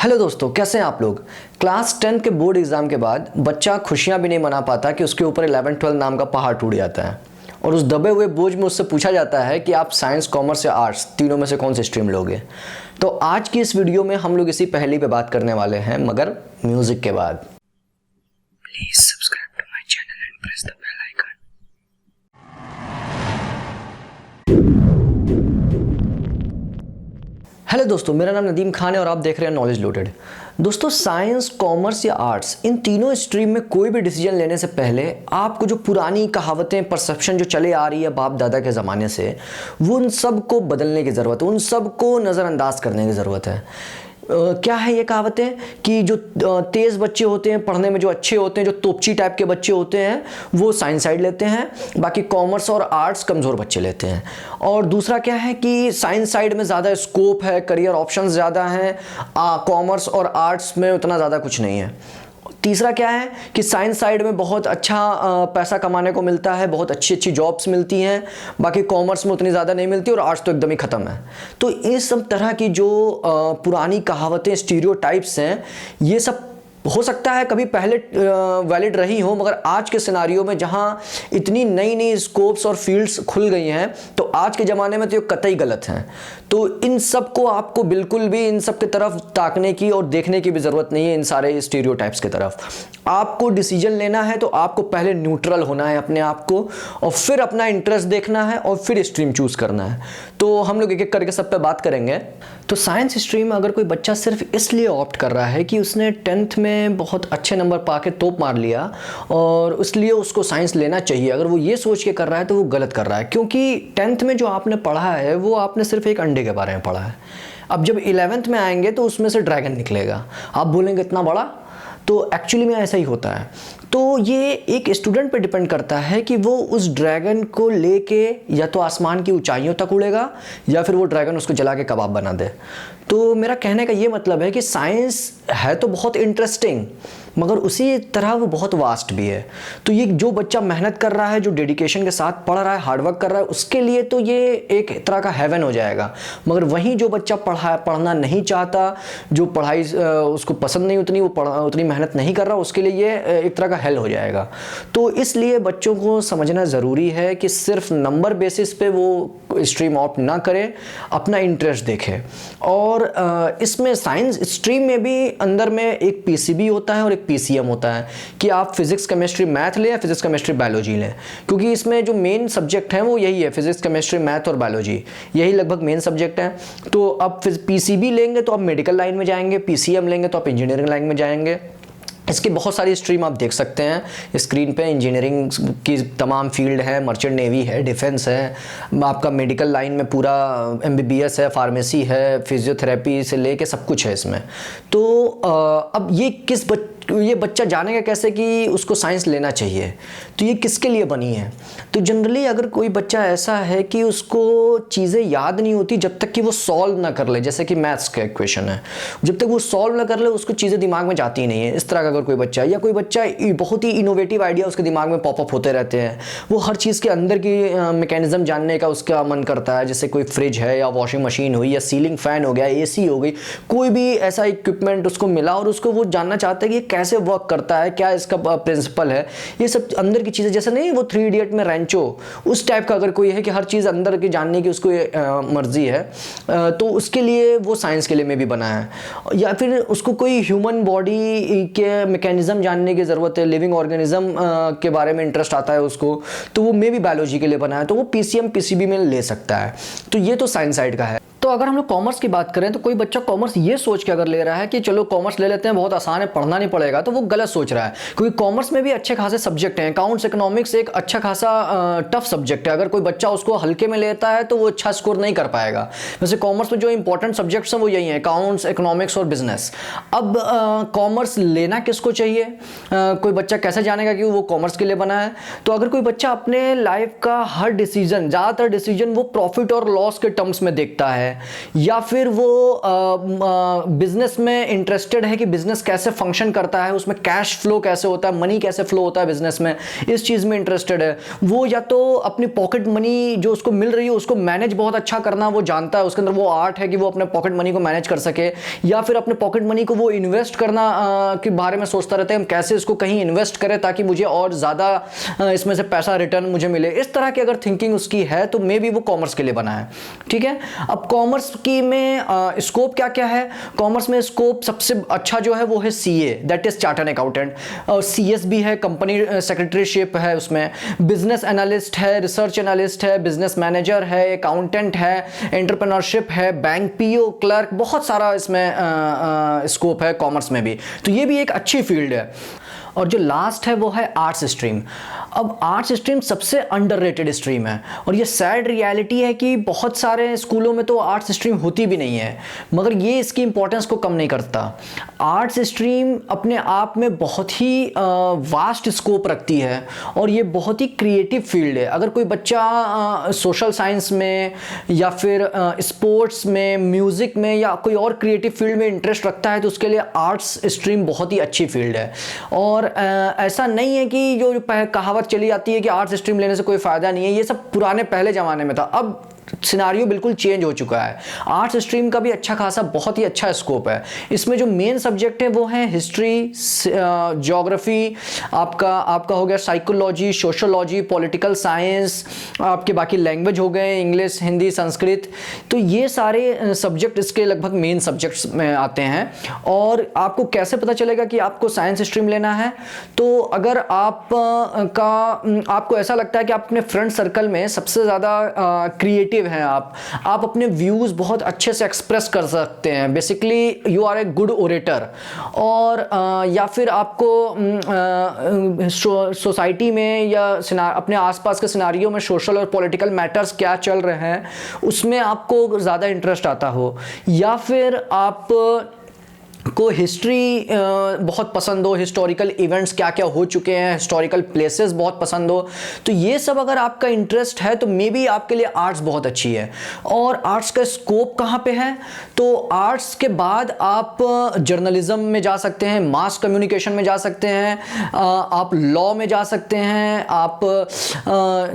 Hello दोस्तों, कैसे हैं आप लोग। क्लास 10 के बोर्ड एग्जाम के बाद बच्चा खुशियां भी नहीं मना पाता कि उसके ऊपर 11-12 नाम का पहाड़ टूट जाता है और उस दबे हुए बोझ में उससे पूछा जाता है कि आप साइंस, कॉमर्स या आर्ट्स तीनों में से कौन सी स्ट्रीम लोगे। तो आज की इस वीडियो में हम लोग इसी पहेली पे बात करने वाले हैं, मगर म्यूजिक के बाद। Please subscribe to my channel and press the bell icon. Hello दोस्तों, मेरा नाम नदीम खान है और आप देख रहे हैं नॉलेज लोडेड। दोस्तों, साइंस, कॉमर्स या आर्ट्स, इन तीनों स्ट्रीम में कोई भी डिसीजन लेने से पहले आपको जो पुरानी कहावतें, परसेप्शन जो चले आ रही है बाप दादा के ज़माने से, वो उन सब को बदलने की ज़रूरत है, उन सब को नज़रअंदाज करने की ज़रूरत है। क्या है ये कहावतें कि जो तेज़ बच्चे होते हैं पढ़ने में, जो अच्छे होते हैं, जो तोपची टाइप के बच्चे होते हैं, वो साइंस साइड लेते हैं, बाकी कॉमर्स और आर्ट्स कमज़ोर बच्चे लेते हैं। और दूसरा क्या है कि साइंस साइड में ज़्यादा स्कोप है, करियर ऑप्शंस ज़्यादा हैं, कॉमर्स और आर्ट्स में उतना ज़्यादा कुछ नहीं है। तीसरा क्या है कि साइंस साइड में बहुत अच्छा पैसा कमाने को मिलता है, बहुत अच्छी अच्छी जॉब्स मिलती हैं, बाकी कॉमर्स में उतनी ज़्यादा नहीं मिलती और आर्ट्स तो एकदम ही ख़त्म है। तो इस सब तरह की जो पुरानी कहावतें, स्टीरियोटाइप्स हैं, ये सब हो सकता है कभी पहले वैलिड रही हो, मगर आज के सिनारियो में जहां इतनी नई नई स्कोप्स और फील्ड्स खुल गई हैं, तो आज के ज़माने में तो ये कतई गलत हैं। तो इन सब को आपको बिल्कुल भी इन सब की तरफ ताकने की और देखने की भी ज़रूरत नहीं है। इन सारे स्टीरियोटाइप्स की तरफ आपको डिसीजन लेना है तो आपको पहले न्यूट्रल होना है अपने आप को, और फिर अपना इंटरेस्ट देखना है और फिर स्ट्रीम चूज़ करना है। तो हम लोग एक एक करके सब पे बात करेंगे। तो साइंस स्ट्रीम अगर कोई बच्चा सिर्फ इसलिए ऑप्ट कर रहा है कि उसने 10th में बहुत अच्छे नंबर पा के तोप मार लिया और इसलिए उसको साइंस लेना चाहिए, अगर वो ये सोच के कर रहा है तो वो गलत कर रहा है। क्योंकि 10th में जो आपने पढ़ा है वो आपने सिर्फ एक अंडे के बारे में पढ़ा है। अब जब 11th में आएंगे तो उसमें से ड्रैगन निकलेगा। आप बोलेंगे इतना बड़ा, तो एक्चुअली में ऐसा ही होता है। तो ये एक स्टूडेंट पे डिपेंड करता है कि वो उस ड्रैगन को लेके या तो आसमान की ऊंचाइयों तक उड़ेगा या फिर वो ड्रैगन उसको जला के कबाब बना दे। तो मेरा कहने का ये मतलब है कि साइंस है तो बहुत इंटरेस्टिंग, मगर उसी तरह वो बहुत वास्ट भी है। तो ये जो बच्चा मेहनत कर रहा है, जो डेडिकेशन के साथ पढ़ रहा है, हार्डवर्क कर रहा है, उसके लिए तो ये एक तरह का हेवन हो जाएगा। मगर वहीं जो बच्चा पढ़ना नहीं चाहता, जो पढ़ाई उसको पसंद नहीं, उतनी मेहनत नहीं कर रहा, उसके लिए ये एक तरह का हेल हो जाएगा। तो इसलिए बच्चों को समझना ज़रूरी है कि सिर्फ नंबर बेसिस पे वो स्ट्रीम ऑप्ट ना करें, अपना इंटरेस्ट देखें। और इसमें साइंस स्ट्रीम में भी अंदर में एक पीसीबी होता है और एक पीसीएम होता है कि आप फिजिक्स, केमिस्ट्री, मैथ लें या फिजिक्स, केमिस्ट्री, बायोलॉजी लें। क्योंकि इसमें जो मेन सब्जेक्ट हैं वो यही है, फिजिक्स, केमिस्ट्री, मैथ और बायोलॉजी, यही लगभग मेन सब्जेक्ट हैं। तो अब पीसीबी लेंगे तो आप मेडिकल लाइन में जाएंगे, पीसीएम लेंगे तो आप इंजीनियरिंग लाइन में जाएंगे। इसकी बहुत सारी स्ट्रीम आप देख सकते हैं स्क्रीन पे। इंजीनियरिंग की तमाम फील्ड है, मर्चेंट नेवी है, डिफेंस है, आपका मेडिकल लाइन में पूरा एमबीबीएस है, फार्मेसी है, फिजियोथेरेपी से लेके सब कुछ है इसमें। तो अब ये बच्चा जानेगा कैसे कि उसको साइंस लेना चाहिए, तो ये किसके लिए बनी है। तो जनरली अगर कोई बच्चा ऐसा है कि उसको चीज़ें याद नहीं होती जब तक कि वो सॉल्व ना कर ले, जैसे कि मैथ्स का इक्वेशन है, जब तक वो सॉल्व ना कर ले उसको चीज़ें दिमाग में जाती ही नहीं है। इस तरह का अगर कोई बच्चा है, या कोई बच्चा बहुत ही इनोवेटिव आइडिया उसके दिमाग में पॉपअप होते रहते हैं, वो हर चीज़ के अंदर की मैकेनिज्म जानने का उसका मन करता है, जैसे कोई फ्रिज है या वॉशिंग मशीन हुई या सीलिंग फैन हो गया, एसी हो गई, कोई भी ऐसा इक्विपमेंट उसको मिला और उसको वो जानना चाहता है कि कैसे वर्क करता है, क्या इसका प्रिंसिपल है, ये सब अंदर की चीज़ें। जैसे नहीं वो 3 इडियट में रेंचो, उस टाइप का अगर कोई है कि हर चीज़ अंदर की जानने की उसको मर्जी है, तो उसके लिए वो साइंस के लिए में भी बना है। या फिर उसको कोई ह्यूमन बॉडी के मैकेनिज्म जानने की ज़रूरत है, लिविंग ऑर्गेनिज्म के बारे में इंटरेस्ट आता है उसको, तो वो मे भी बायोलॉजी के लिए बना है, तो वो पीसीएम, पीसीबी में ले सकता है। तो ये तो साइंस साइड का है। तो अगर हम लोग कॉमर्स की बात करें तो कोई बच्चा कॉमर्स ये सोच के अगर ले रहा है कि चलो कॉमर्स ले लेते हैं, बहुत आसान है, पढ़ना नहीं पड़ेगा, तो वो गलत सोच रहा है। क्योंकि कॉमर्स में भी अच्छे खासे सब्जेक्ट हैं। अकाउंट्स, इकोनॉमिक्स एक अच्छा खासा टफ सब्जेक्ट है। अगर कोई बच्चा उसको हल्के में लेता है तो वो अच्छा स्कोर नहीं कर पाएगा। वैसे कॉमर्स में जो इंपॉर्टेंट सब्जेक्ट्स हैं वो यही हैं, अकाउंट्स, इकोनॉमिक्स और बिजनेस। अब कॉमर्स लेना किसको चाहिए, कोई बच्चा कैसे जानेगा कि वो कॉमर्स के लिए बना है। तो अगर कोई बच्चा अपने लाइफ का हर डिसीजन, ज़्यादातर डिसीजन वो प्रॉफिट और लॉस के टर्म्स में देखता है, या फिर वो बिजनेस में इंटरेस्टेड है कि बिजनेस कैसे फंक्शन करता है, उसमें कैश फ्लो कैसे होता है, मनी कैसे फ्लो होता है बिजनेस में, इस चीज़ में इंटरेस्टेड है। वो या तो अपनी पॉकेट मनी जो उसको मिल रही है उसको मैनेज बहुत अच्छा करना वो जानता है, उसके अंदर वो आर्ट है कि वो अपने पॉकेट मनी को मैनेज कर सके, या फिर अपने पॉकेट मनी को वो इन्वेस्ट करना के बारे में सोचता रहता है हम कैसे इसको कहीं इन्वेस्ट करें ताकि मुझे और ज़्यादा इसमें से पैसा रिटर्न मुझे मिले। इस तरह की अगर थिंकिंग उसकी है तो मे बी वो कॉमर्स के लिए बना है। ठीक है, अब कॉमर्स की में स्कोप क्या क्या है? कॉमर्स में स्कोप सबसे अच्छा जो है वो है CA, that is chartered accountant, और सीएसबी है, कंपनी सेक्रेटरीशिप है, उसमें बिजनेस एनालिस्ट है, रिसर्च एनालिस्ट है, बिजनेस मैनेजर है, अकाउंटेंट है, एंटरप्रेन्योरशिप है, बैंक पीओ, क्लर्क, बहुत सारा इसमें स्कोप है कॉमर्स में भी। तो ये भी एक अच्छी फील्ड है। और जो लास्ट है वो है आर्ट्स स्ट्रीम। अब आर्ट्स स्ट्रीम सबसे अंडररेटेड स्ट्रीम है, और ये सैड रियलिटी है कि बहुत सारे स्कूलों में तो आर्ट्स स्ट्रीम होती भी नहीं है, मगर ये इसकी इंपॉर्टेंस को कम नहीं करता। आर्ट्स स्ट्रीम अपने आप में बहुत ही वास्ट स्कोप रखती है, और ये बहुत ही क्रिएटिव फील्ड है। अगर कोई बच्चा सोशल साइंस में या फिर स्पोर्ट्स में, म्यूज़िक में या कोई और क्रिएटिव फील्ड में इंटरेस्ट रखता है तो उसके लिए आर्ट्स स्ट्रीम बहुत ही अच्छी फील्ड है। और ऐसा नहीं है कि जो कहावत चली आती है कि आर्ट्स स्ट्रीम लेने से कोई फ़ायदा नहीं है, ये सब पुराने पहले ज़माने में था। अब सिनारियो बिल्कुल चेंज हो चुका है। आर्ट्स स्ट्रीम का भी अच्छा खासा बहुत ही अच्छा स्कोप है। इसमें जो मेन सब्जेक्ट है वो है हिस्ट्री, ज्योग्राफी, आपका हो गया साइकोलॉजी, सोशोलॉजी, पॉलिटिकल साइंस, आपके बाकी लैंग्वेज हो गए इंग्लिश, हिंदी, संस्कृत। तो ये सारे सब्जेक्ट इसके लगभग मेन सब्जेक्ट्स में आते हैं। और आपको कैसे पता चलेगा कि आपको साइंस स्ट्रीम लेना है? तो अगर आपको ऐसा लगता है कि आप अपने फ्रेंड सर्कल में सबसे ज़्यादा क्रिएटिव हैं, आप अपने व्यूज़ बहुत अच्छे से एक्सप्रेस कर सकते हैं, basically you are a good orator, और या फिर आपको सोसाइटी में या अपने आसपास के सिनारियो में सोशल और पॉलिटिकल मैटर्स क्या चल रहे हैं उसमें आपको ज़्यादा इंटरेस्ट आता हो, या फिर आप को हिस्ट्री बहुत पसंद हो, हिस्टोरिकल इवेंट्स क्या क्या हो चुके हैं, हिस्टोरिकल प्लेसेस बहुत पसंद हो, तो ये सब अगर आपका इंटरेस्ट है तो मे बी आपके लिए आर्ट्स बहुत अच्छी है। और आर्ट्स का स्कोप कहाँ पे है? तो आर्ट्स के बाद आप जर्नलिज्म में जा सकते हैं, मास कम्युनिकेशन में जा सकते हैं, आप लॉ में जा सकते हैं, आप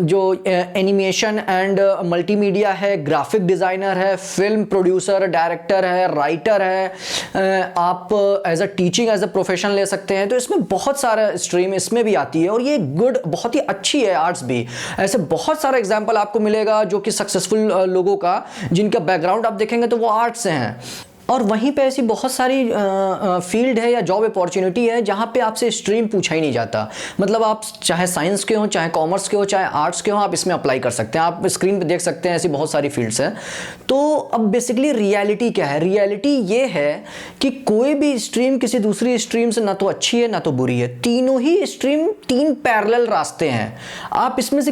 जो एनिमेशन एंड मल्टीमीडिया है, ग्राफिक डिज़ाइनर है, फिल्म प्रोड्यूसर, डायरेक्टर है, राइटर है, आप as a teaching as a profession ले सकते हैं। तो इसमें बहुत सारा स्ट्रीम इसमें भी आती है, और ये गुड बहुत ही अच्छी है आर्ट्स भी। ऐसे बहुत सारा एग्जाम्पल आपको मिलेगा जो कि सक्सेसफुल लोगों का, जिनका बैकग्राउंड आप देखेंगे तो वो आर्ट्स से हैं। और वहीं पे ऐसी बहुत सारी फील्ड है या जॉब अपॉर्चुनिटी है जहाँ पे आपसे स्ट्रीम पूछा ही नहीं जाता। मतलब आप चाहे साइंस के हो, चाहे कॉमर्स के हो, चाहे आर्ट्स के हो, आप इसमें अप्लाई कर सकते हैं। आप स्क्रीन पे देख सकते हैं ऐसी बहुत सारी फील्ड्स हैं। तो अब बेसिकली रियलिटी क्या है? रियलिटी ये है कि कोई भी स्ट्रीम किसी दूसरी स्ट्रीम से ना तो अच्छी है ना तो बुरी है। तीनों ही स्ट्रीम तीन पैरेलल रास्ते हैं। आप इसमें से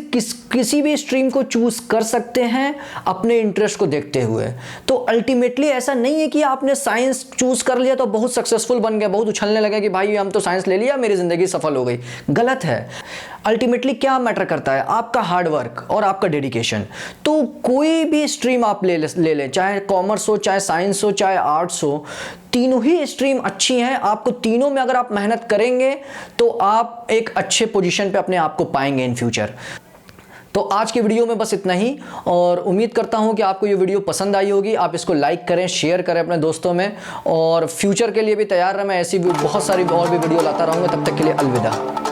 किसी भी स्ट्रीम को चूज कर सकते हैं अपने इंटरेस्ट को देखते हुए। तो अल्टीमेटली ऐसा नहीं है कि आपने साइंस चूज कर लिया तो बहुत सक्सेसफुल बन गया, बहुत उछलने लगे कि भाई हम तो साइंस ले लिया, मेरी जिंदगी सफल हो गई। गलत है। अल्टीमेटली क्या मैटर करता है? आपका हार्डवर्क और आपका डेडिकेशन। तो कोई भी स्ट्रीम आप ले लें, चाहे कॉमर्स हो, चाहे साइंस हो, चाहे आर्ट्स हो, तीनों ही स्ट्रीम अच्छी हैं। आपको तीनों में अगर आप मेहनत करेंगे तो आप एक अच्छे पोजीशन पे अपने आप को पाएंगे इन फ्यूचर। तो आज की वीडियो में बस इतना ही, और उम्मीद करता हूं कि आपको ये वीडियो पसंद आई होगी। आप इसको लाइक करें, शेयर करें अपने दोस्तों में, और फ्यूचर के लिए भी तैयार रहें। मैं ऐसी बहुत सारी और भी वीडियो लाता रहूँगा। तब तक के लिए अलविदा।